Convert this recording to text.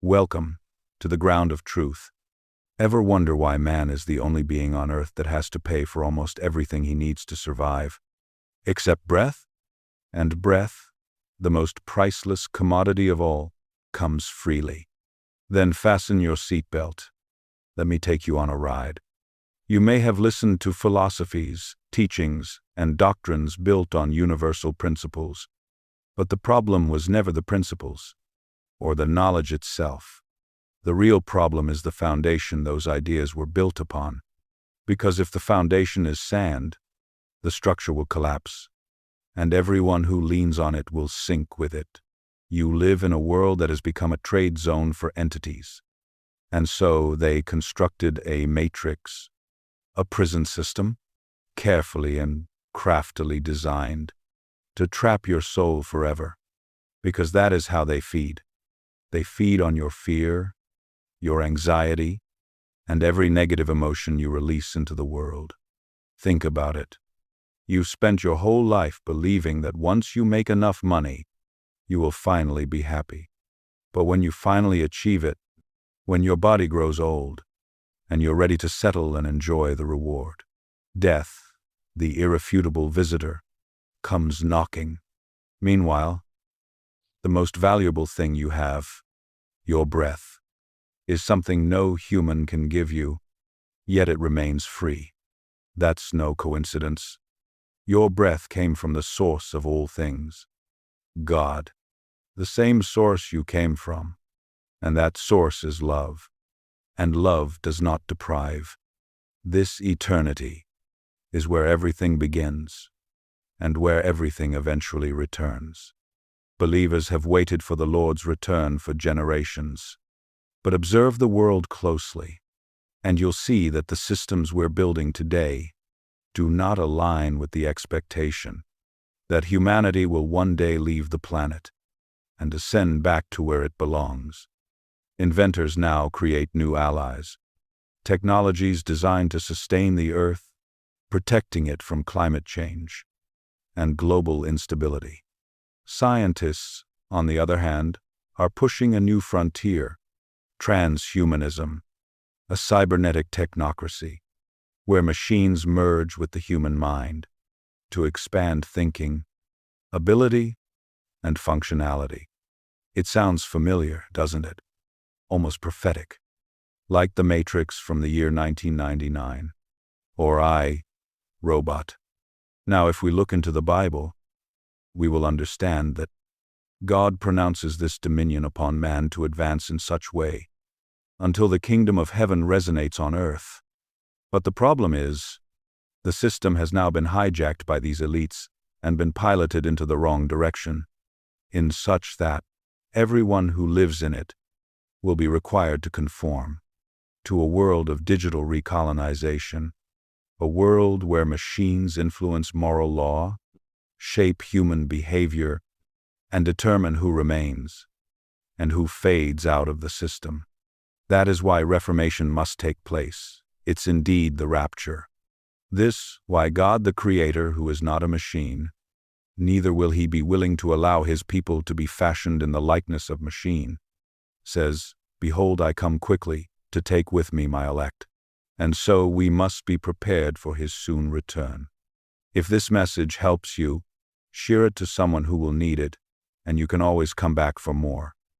Welcome to the ground of truth. Ever wonder why man is the only being on earth that has to pay for almost everything he needs to survive? Except breath? And breath, the most priceless commodity of all, comes freely. Then fasten your seatbelt. Let me take you on a ride. You may have listened to philosophies, teachings, and doctrines built on universal principles. But the problem was never the principles, or the knowledge itself. The real problem is the foundation those ideas were built upon. Because if the foundation is sand, the structure will collapse, and everyone who leans on it will sink with it. You live in a world that has become a trade zone for entities. And so they constructed a matrix, a prison system, carefully and craftily designed, to trap your soul forever. Because that is how they feed. They feed on your fear, your anxiety, and every negative emotion you release into the world. Think about it. You've spent your whole life believing that once you make enough money, you will finally be happy. But when you finally achieve it, when your body grows old, and you're ready to settle and enjoy the reward, death, the irrefutable visitor, comes knocking. Meanwhile, the most valuable thing you have, your breath, is something no human can give you, yet it remains free. That's no coincidence. Your breath came from the source of all things, God, the same source you came from, and that source is love, and love does not deprive. This eternity is where everything begins, and where everything eventually returns. Believers have waited for the Lord's return for generations. But observe the world closely, and you'll see that the systems we're building today do not align with the expectation that humanity will one day leave the planet and ascend back to where it belongs. Inventors now create new allies, technologies designed to sustain the Earth, protecting it from climate change and global instability. Scientists, on the other hand, are pushing a new frontier, transhumanism, a cybernetic technocracy, where machines merge with the human mind to expand thinking, ability, and functionality. It sounds familiar, doesn't it? Almost prophetic, like The Matrix from the year 1999, or I, Robot. Now, if we look into the Bible, we will understand that God pronounces this dominion upon man to advance in such way until the kingdom of heaven resonates on earth. But the problem is, the system has now been hijacked by these elites and been piloted into the wrong direction, in such that everyone who lives in it will be required to conform to a world of digital recolonization, a world where machines influence moral law, shape human behavior, and determine who remains and who fades out of the system. That is why reformation must take place. It's indeed the rapture. This, why God the Creator, who is not a machine, neither will he be willing to allow his people to be fashioned in the likeness of machine, says, "Behold, I come quickly to take with me my elect." And so we must be prepared for his soon return. If this message helps you, share it to someone who will need it, and you can always come back for more.